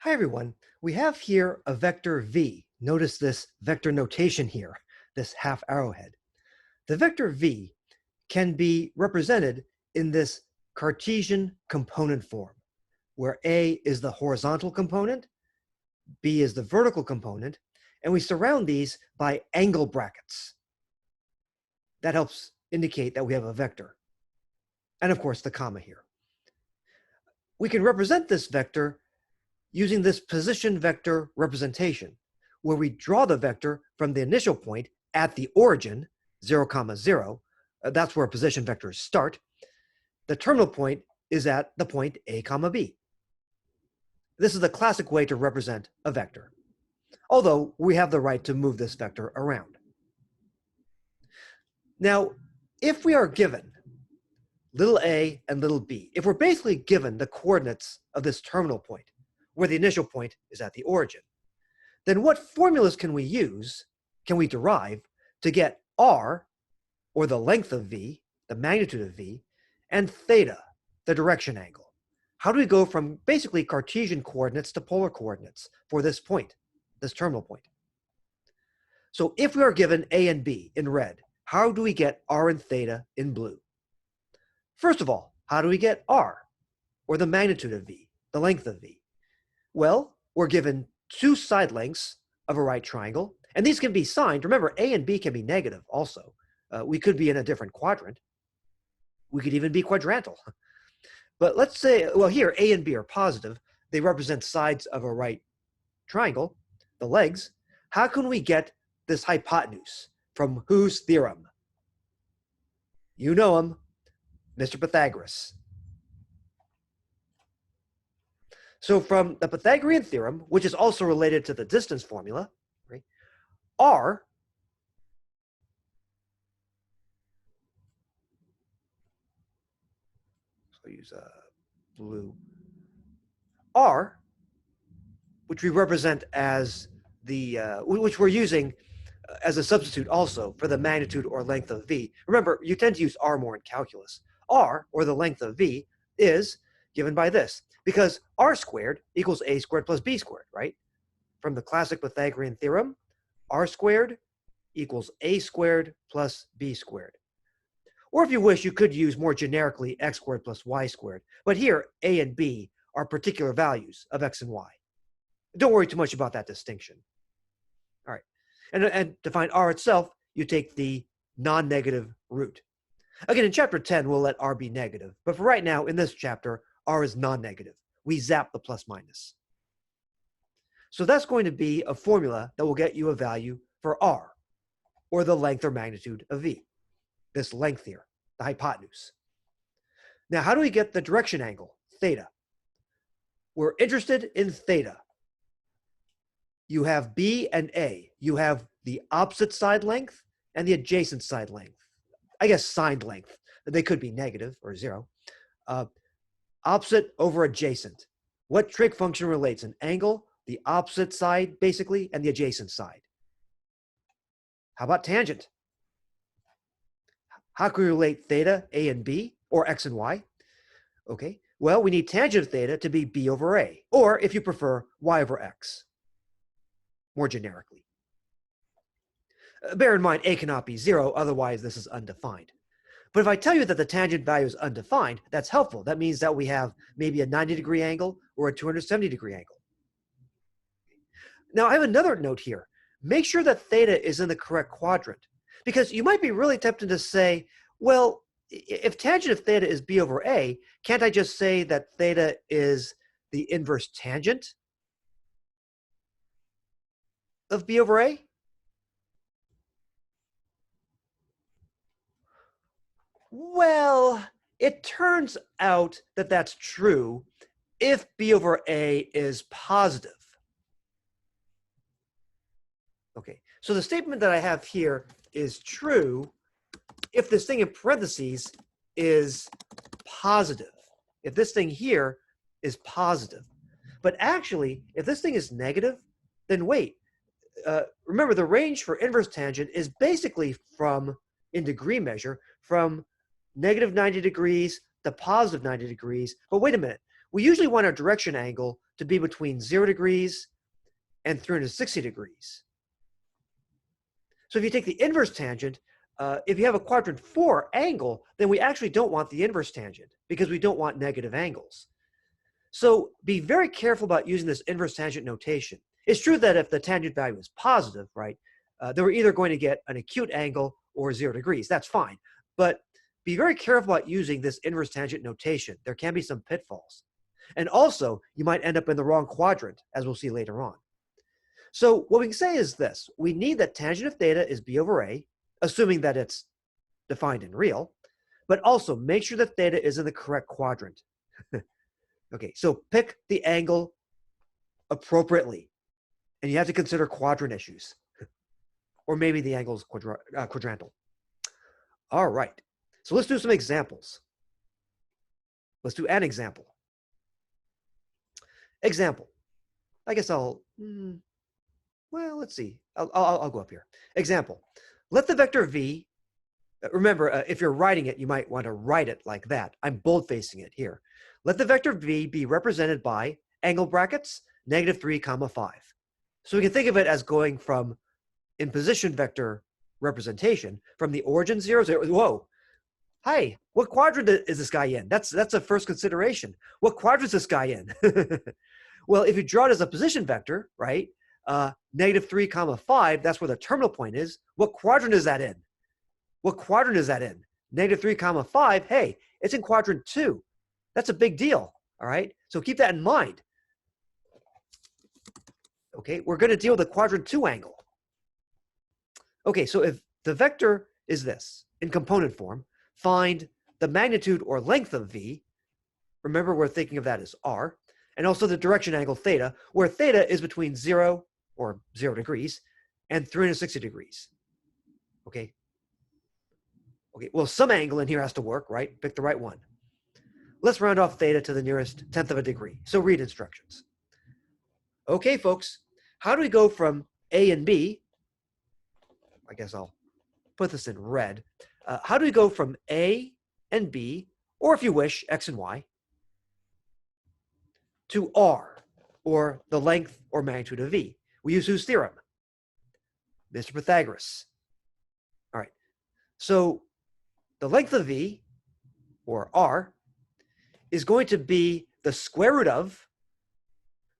Hi everyone, we have here a vector v. Notice this vector notation here, this half arrowhead. The vector v can be represented in this Cartesian component form, where a is the horizontal component, b is the vertical component, and we surround these by angle brackets. That helps indicate that we have a vector. And of course, the comma here. We can represent this vector using this position vector representation, where we draw the vector from the initial point at the origin, 0, 0. That's where position vectors start. The terminal point is at the point a, b. This is the classic way to represent a vector, although we have the right to move this vector around. Now, if we are given little a and little b, if we're basically given the coordinates of this terminal point, where the initial point is at the origin, then what formulas can we use, can we derive to get r, or the length of v, the magnitude of v, and theta, the direction angle? How do we go from basically Cartesian coordinates to polar coordinates for this point, this terminal point? So if we are given a and b in red, how do we get r and theta in blue? First of all, how do we get r, or the magnitude of v, the length of v? Well, we're given two side lengths of a right triangle, and these can be signed. Remember, a and b can be negative also. We could be in a different quadrant. We could even be quadrantal. But let's say, well, here, a and b are positive. They represent sides of a right triangle, the legs. How can we get this hypotenuse? From whose theorem? You know him, Mr. Pythagoras. So from the Pythagorean theorem, which is also related to the distance formula, right, r so use blue, r, which we represent as the which we're using as a substitute also for the magnitude or length of v. Remember, you tend to use r more in calculus. R, or the length of v, is given by this, because r squared equals a squared plus b squared, right? From the classic Pythagorean theorem, r squared equals a squared plus b squared. Or if you wish, you could use more generically x squared plus y squared. But here, a and b are particular values of x and y. Don't worry too much about that distinction. All right. And to find r itself, you take the non-negative root. Again, in chapter 10, we'll let r be negative. But for right now, in this chapter, r is non-negative. We zap the plus minus. So that's going to be a formula that will get you a value for r, or the length or magnitude of v. This length here, the hypotenuse. Now, how do we get the direction angle, theta? We're interested in theta. You have b and a. You have the opposite side length and the adjacent side length. I guess signed length. They could be negative or 0. Opposite over adjacent. What trig function relates an angle, the opposite side basically, and the adjacent side? How about tangent? How can we relate theta, a and b, or x and y? Okay, well, we need tangent of theta to be b over a, or if you prefer, y over x, more generically. Bear in mind, a cannot be 0, otherwise this is undefined. But if I tell you that the tangent value is undefined, that's helpful. That means that we have maybe a 90-degree angle or a 270-degree angle. Now, I have another note here. Make sure that theta is in the correct quadrant, because you might be really tempted to say, well, if tangent of theta is b over a, can't I just say that theta is the inverse tangent of b over a? Well, it turns out that that's true if b over a is positive. Okay, so the statement that I have here is true if this thing in parentheses is positive. If this thing here is positive. But actually, if this thing is negative, then wait. Remember, the range for inverse tangent is basically from, in degree measure, from negative 90 degrees to positive 90 degrees. But wait a minute. we usually want our direction angle to be between 0 degrees and 360 degrees. So if you take the inverse tangent, if you have a quadrant 4 angle, then we actually don't want the inverse tangent because we don't want negative angles. So be very careful about using this inverse tangent notation. It's true that if the tangent value is positive, right, then we're either going to get an acute angle or 0 degrees. That's fine. But be very careful about using this inverse tangent notation. There can be some pitfalls. And also, you might end up in the wrong quadrant, as we'll see later on. So what we can say is this. We need that tangent of theta is b over a, assuming that it's defined in real, but also make sure that theta is in the correct quadrant. Okay, so pick the angle appropriately, and you have to consider quadrant issues, or maybe the angle is quadrantal. All right, so let's do some examples. Let's do an example. Example. I guess I'll, well, let's see. I'll go up here. Example. Let the vector v, remember, if you're writing it, you might want to write it like that. I'm bold-facing it here. Let the vector v be represented by angle brackets, -3, 5. So we can think of it as going from, in position vector representation, from the origin 0, 0, whoa, hi, what quadrant is this guy in? That's a first consideration. What quadrant is this guy in? Well, if you draw it as a position vector, right, -3, 5, that's where the terminal point is. What quadrant is that in? What quadrant is that in? -3, 5, hey, it's in quadrant 2. That's a big deal, all right? So keep that in mind. Okay, we're going to deal with the quadrant 2 angle. Okay, so if the vector is this, in component form, find the magnitude or length of v. Remember, we're thinking of that as r. And also the direction angle theta, where theta is between 0, or 0 degrees, and 360 degrees. Okay? Okay, well, some angle in here has to work, right? Pick the right one. Let's round off theta to the nearest 1/10 of a degree. So read instructions. Okay, folks, how do we go from A and B? I guess I'll put this in red. How do we go from A and B, or if you wish, X and Y, to R, or the length or magnitude of V? We use whose theorem? Mr. Pythagoras. All right. So the length of V, or R, is going to be the square root of,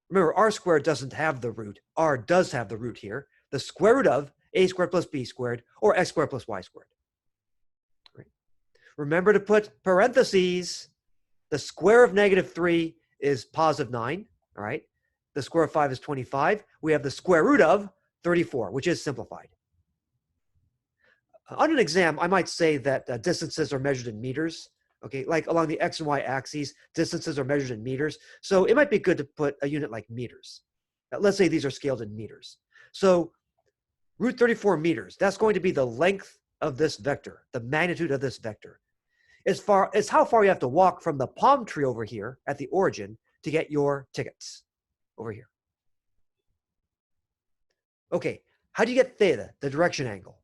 remember, r squared doesn't have the root. R does have the root here. The square root of a squared plus b squared, or x squared plus y squared. Right. Remember to put parentheses. The square of -3 is +9. All right. The square of 5 is 25. We have the square root of 34, which is simplified. On an exam, I might say that distances are measured in meters. Okay, like along the x and y axes, distances are measured in meters. So it might be good to put a unit like meters. Let's say these are scaled in meters. So root 34 meters, that's going to be the length of this vector, the magnitude of this vector. As far as how far you have to walk from the palm tree over here at the origin to get your tickets over here. Okay, how do you get theta, the direction angle?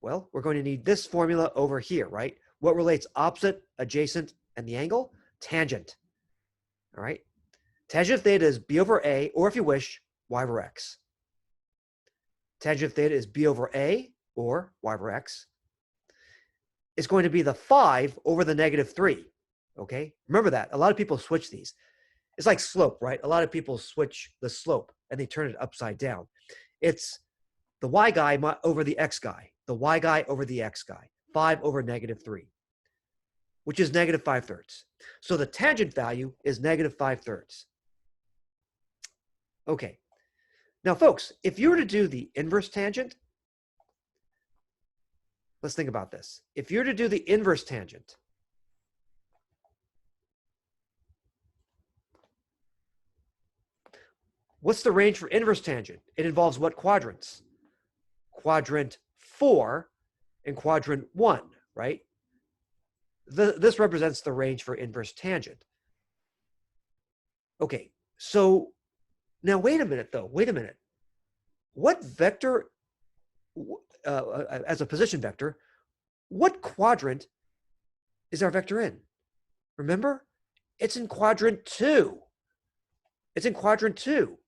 Well, we're going to need this formula over here, right? What relates opposite, adjacent, and the angle? Tangent. All right? Tangent of theta is b over a, or if you wish, y over x. Tangent of theta is b over a, or y over x. It's going to be the 5 over the -3. Okay? Remember that. A lot of people switch these. It's like slope, right? A lot of people switch the slope, and they turn it upside down. It's the y guy over the x guy. The y guy over the x guy, 5 over -3, which is -5/3. So the tangent value is -5/3. Okay. Now, folks, if you were to do the inverse tangent, let's think about this. If you were to do the inverse tangent, what's the range for inverse tangent? It involves what quadrants? Quadrant 4 and quadrant 1, right? This represents the range for inverse tangent. Okay, so now wait a minute, though. Wait a minute. What vector, as a position vector, what quadrant is our vector in? Remember? It's in quadrant 2. It's in quadrant 2.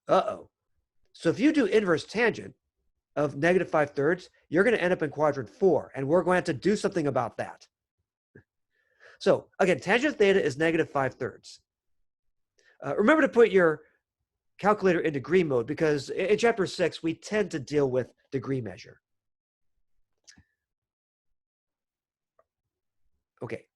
Uh-oh. So if you do inverse tangent of negative 5/3, you're going to end up in quadrant 4, and we're going to have to do something about that. So again, tangent of theta is negative 5/3. Remember to put your calculator in degree mode, because in chapter 6, we tend to deal with degree measure. Okay.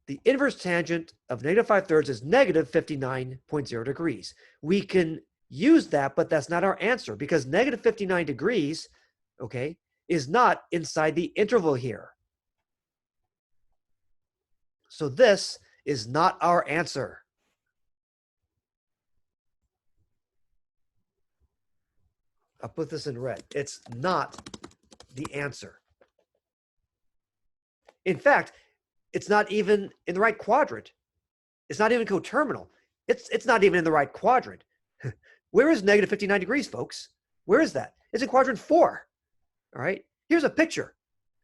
The inverse tangent of negative 5/3 is negative 59.0 degrees. We can use that, but that's not our answer, because negative 59 degrees, okay, is not inside the interval here. So this is not our answer. I'll put this in red. It's not the answer. In fact, it's not even in the right quadrant. It's not even coterminal. It's not even in the right quadrant. Where is negative 59 degrees, folks? Where is that? It's in quadrant 4. All right. Here's a picture.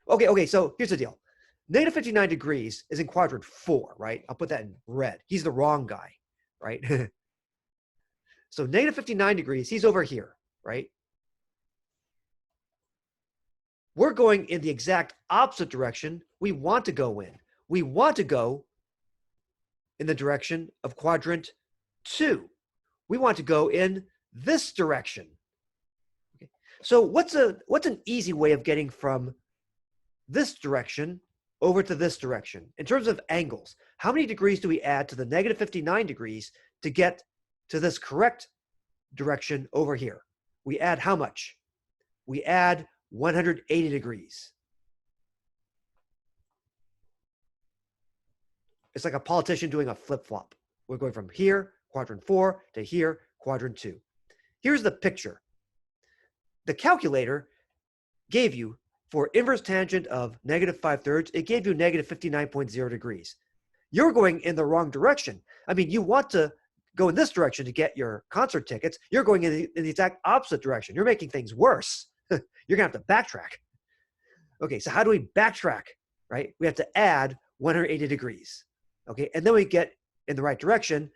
Okay, so here's the deal. Negative 59 degrees is in quadrant 4, right? I'll put that in red. He's the wrong guy, right? So negative 59 degrees, he's over here, right? We're going in the exact opposite direction we want to go in. We want to go in the direction of quadrant 2. We want to go in this direction. Okay. So what's an easy way of getting from this direction over to this direction in terms of angles? How many degrees do we add to the negative 59 degrees to get to this correct direction over here? We add how much? We add 180 degrees. It's like a politician doing a flip-flop. We're going from here, quadrant 4, to here, quadrant 2. Here's the picture. The calculator gave you, for inverse tangent of negative 5/3, it gave you negative 59.0 degrees. You're going in the wrong direction. I mean, you want to go in this direction to get your concert tickets. You're going in the exact opposite direction. You're making things worse. You're going to have to backtrack. Okay, so how do we backtrack, right? We have to add 180 degrees. Okay, and then we get in the right direction,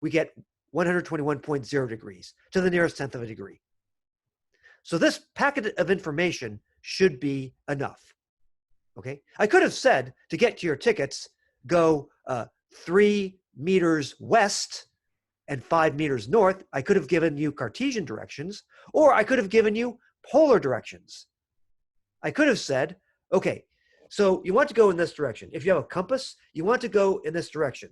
we get 121.0 degrees to the nearest tenth of a degree. So this packet of information should be enough. Okay, I could have said, to get to your tickets, go 3 meters west and 5 meters north. I could have given you Cartesian directions, or I could have given you polar directions. I could have said, okay, so you want to go in this direction. If you have a compass, you want to go in this direction,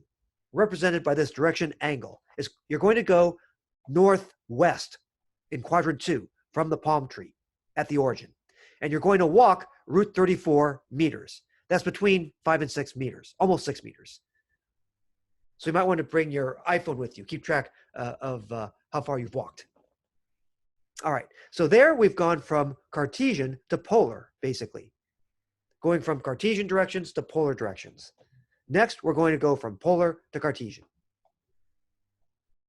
represented by this direction angle. You're going to go northwest in quadrant 2 from the palm tree at the origin. And you're going to walk root 34 meters. That's between 5 and 6 meters, almost 6 meters. So you might want to bring your iPhone with you. Keep track of how far you've walked. All right, so there we've gone from Cartesian to polar, basically. Going from Cartesian directions to polar directions. Next, we're going to go from polar to Cartesian.